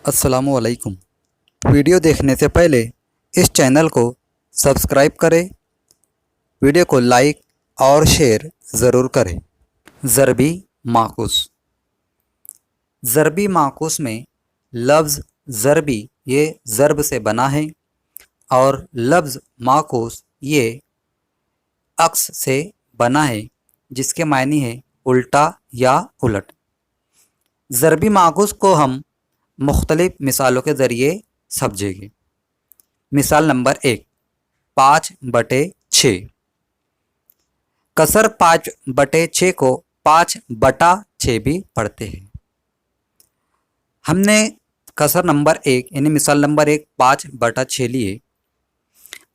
अस्सलामुअलैकुम। वीडियो देखने से पहले इस चैनल को सब्सक्राइब करें, वीडियो को लाइक और शेयर ज़रूर करें। ज़रबी माकूस। ज़रबी माकूस में लफ्ज़ ज़रबी ये ज़रब से बना है और लफ्ज़ माकूस ये अक्स से बना है, जिसके मायने है उल्टा या उलट। ज़रबी माकूस को हम मुख्तलिफ मिसालों के ज़रिए समझेंगे। मिसाल नंबर 1, 5/6। कसर 5/6 को 5/6 भी पढ़ते हैं। हमने कसर नंबर 1 यानी मिसाल नंबर 1 5/6 लिए।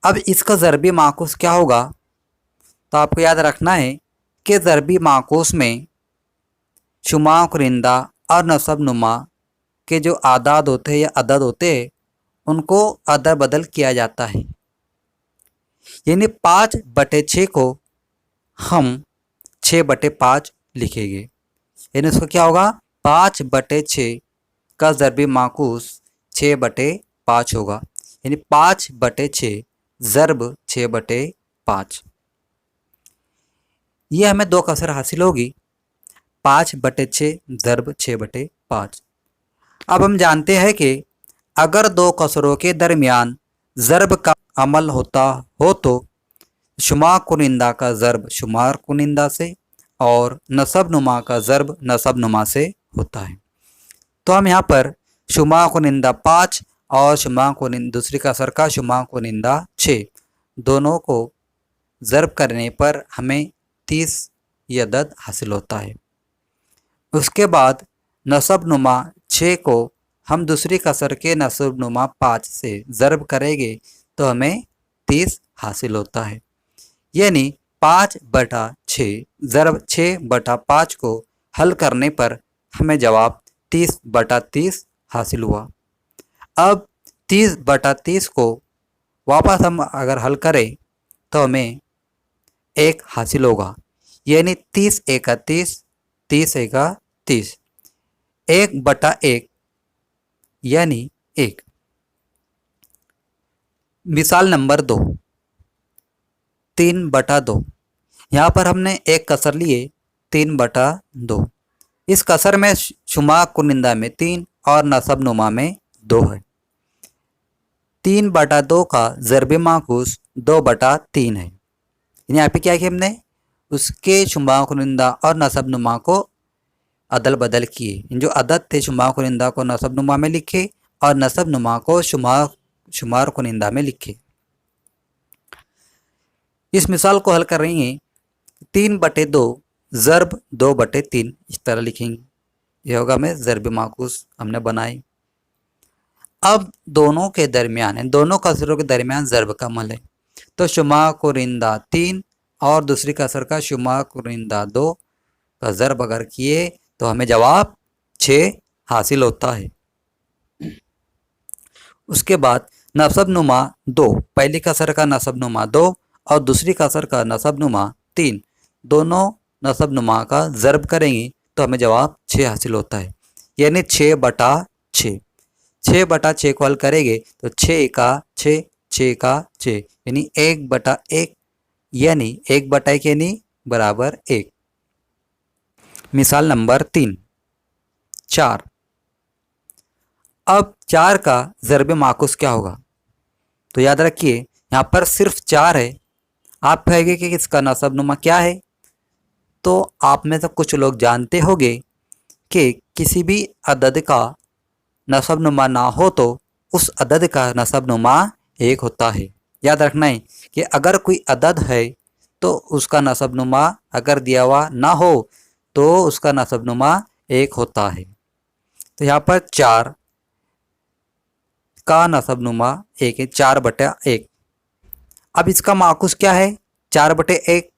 अब इसका ज़रबी माकूस क्या होगा, तो आपको याद रखना है कि ज़रबी माकूस में शुमार कुनिंदा और नसब नुमा के जो आदाद होते हैं या अदद होते हैं उनको अदल बदल किया जाता है। यानी 5/6 को हम 6/5 लिखेंगे। यानी उसको क्या होगा, 5/6 का ज़रबी माकूस 6/5 होगा। यानी 5/6 ज़रब 6/5। ये हमें दो कसर हासिल होगी, 5/6 ज़रब 6/5। अब हम जानते हैं कि अगर दो कसरों के दरमियान ज़रब का अमल होता हो तो शुमार कुनिंदा का ज़रब शुमार कुनिंदा से और नसब नुमा का ज़रब नसब नुमा से होता है। तो हम यहाँ पर शुमार कुनिंदा 5 और शुमार कुनिंदा दूसरी कसर का शुमार कुनिंदा 6 दोनों को ज़रब करने पर हमें 30 ये अदद हासिल होता है। उसके बाद नसब नुमा 6 को हम दूसरी कसर के नसब नुमा 5 से ज़रब करेंगे तो हमें 30 हासिल होता है। यानी 5/6 ज़रब 6/5 को हल करने पर हमें जवाब 30/30 हासिल हुआ। अब 30/30 को वापस हम अगर हल करें तो हमें 1 हासिल होगा। यानी 30 एका 30, 30 एका 30, 1/1 यानी 1। मिसाल नंबर 2, 3/2। यहाँ पर हमने एक कसर लिए 3/2। इस कसर में शुमार कुनिंदा में 3 और नसब नुमा में 2 है। 3/2 का ज़रबी माकूस 2/3 है। यहाँ पे क्या किया हमने, उसके शुमार कुनिंदा और नसब नुमा को अदल बदल किए। जो अदद थे शुमार कुनिंदा को नसब नुमा में लिखे और नसब नुमा को शुमार कुनिंदा में लिखे। इस मिसाल को हल कर रही हैं 3/2 ज़रब 2/3 इस तरह लिखेंगे। यह होगा हमें ज़रबी माकूस हमने बनाए। अब दोनों के दरमियान दोनों कसरों के दरमियान ज़रब का अमल है, तो शुमार कुनिंदा 3 और दूसरी कसर का शुमार कुनिंदा 2 का ज़रब अगर किए तो हमें जवाब 6 हासिल होता है। उसके बाद नसब नुमा 2, पहली कसर का नसब नुमा 2 और दूसरी कसर का नसब नुमा 3 दोनों नसब नुमा का ज़रब करेंगे तो हमें जवाब 6 हासिल होता है। यानी 6/6, 6/6 को हल करेंगे तो 6 का 6, 6 का 6 यानी 1/1 यानी 1/1 यानी बराबर 1। मिसाल नंबर 3, 4। अब 4 का ज़रब माकूस क्या होगा, तो याद रखिए यहाँ पर सिर्फ 4 है। आप कहेंगे कि इसका नसब नुमा क्या है, तो आप में से कुछ लोग जानते होंगे कि किसी भी अदद का नसब नुमा ना हो तो उस अदद का नसब नुमा 1 होता है। याद रखना है कि अगर कोई अदद है तो उसका नसब नुमा अगर दिया हुआ ना हो तो उसका नसब नुमा 1 होता है। तो यहाँ पर 4 का नसब नुमा 1 है, 4/1। अब इसका माकूस क्या है, 4/1,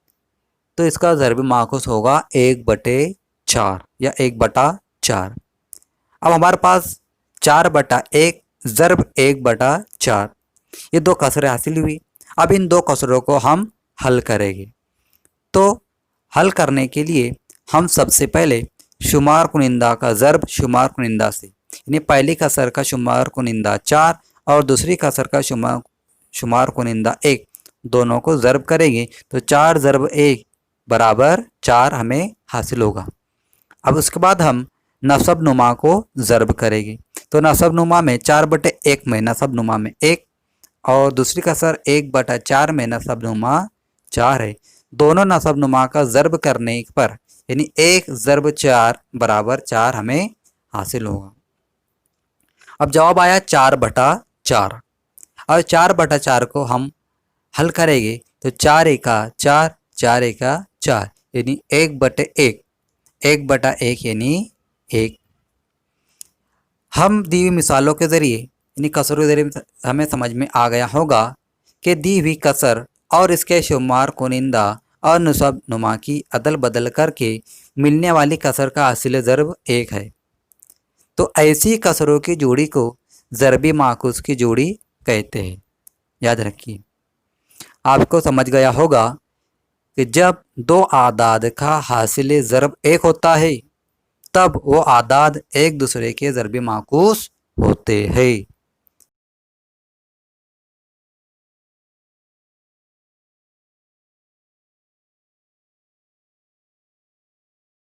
तो इसका ज़रबी माकूस होगा 1/4 या 1/4। अब हमारे पास 4/1 ज़रब 1/4 ये दो कसरें हासिल हुई। अब इन दो कसरों को हम हल करेंगे। तो हल करने के लिए हम सबसे पहले शुमार कुनिंदा का ज़रब शुमार कुनिंदा से यानी पहली कसर का शुमार कुनिंदा 4 और दूसरी कसर का शुमार कुनिंदा 1, दोनों को ज़र्ब करेंगे तो 4 ज़र्ब 1 बराबर 4 हमें हासिल होगा। अब उसके बाद हम नसब नुमा को ज़र्ब करेंगे तो नसब नुमा में 4/1 में नसब नुमा में 1 और दूसरी कसर 1/4 में नसब नुमा 4 है। दोनों नसब नुमा का ज़र्ब करने पर यानी 1 ज़र्ब 4 बराबर 4 हमें हासिल होगा। अब जवाब आया 4/4 और 4/4 को हम हल करेंगे तो 4 एका 4, 4 एका 4 यानी 1/1, 1/1 यानी 1। हम दी हुई मिसालों के ज़रिए यानी कसरों के ज़रिए हमें समझ में आ गया होगा कि दी हुई कसर और इसके शुमार कुनिंदा और नसब नुमा की अदल बदल करके मिलने वाली कसर का हासिल ज़र्ब 1 है। तो ऐसी कसरों की जोड़ी को ज़रबी माकूस की जोड़ी कहते हैं। याद रखिए, आपको समझ गया होगा कि जब दो आदाद का हासिल ज़र्ब 1 होता है तब वो आदाद एक दूसरे के ज़रबी माकूस होते हैं।